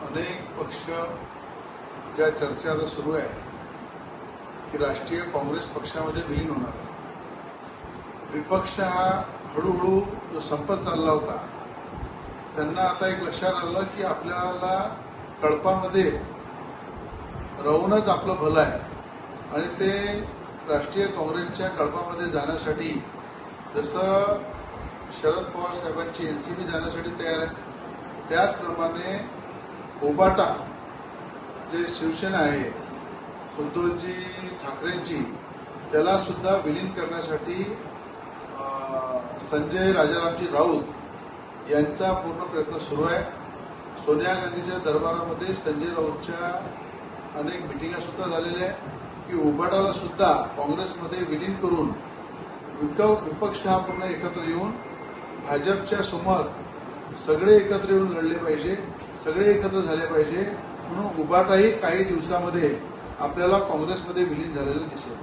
अनेक पक्ष ज्या चर्चा आता सुरू आहे की राष्ट्रीय काँग्रेस पक्षामध्ये विलीन होणार आहे. विपक्ष हा हळूहळू जो संपत चालला होता त्यांना आता एक लक्षात आलं की आपल्याला कळपामध्ये राहूनच आपलं भलं आहे आणि ते राष्ट्रीय काँग्रेसच्या कळपामध्ये जाण्यासाठी जसं शरद पवार साहेबांची एनसीपी जाण्यासाठी तयार आहे त्याचप्रमाणे उबाटा जे शिवसेना आहे उद्धवजी ठाकरेंची त्याला सुद्धा विलीन करण्यासाठी संजय राजारामजी राऊत यांचा पूर्ण प्रयत्न सुरू आहे. सोनिया गांधीच्या दरबारामध्ये संजय राऊतच्या अनेक मिटिंगा सुद्धा झालेल्या आहेत की उबाटाला सुद्धा काँग्रेसमध्ये विलीन करून विपक्ष हा पूर्ण एकत्र येऊन भाजपच्या समोर सगळे एकत्र येऊन लढले पाहिजे, सगळे एकत्र झाले पाहिजे म्हणून उबाटाही काही दिवसामध्ये आपल्याला काँग्रेसमध्ये विलीन झालेला दिसेल.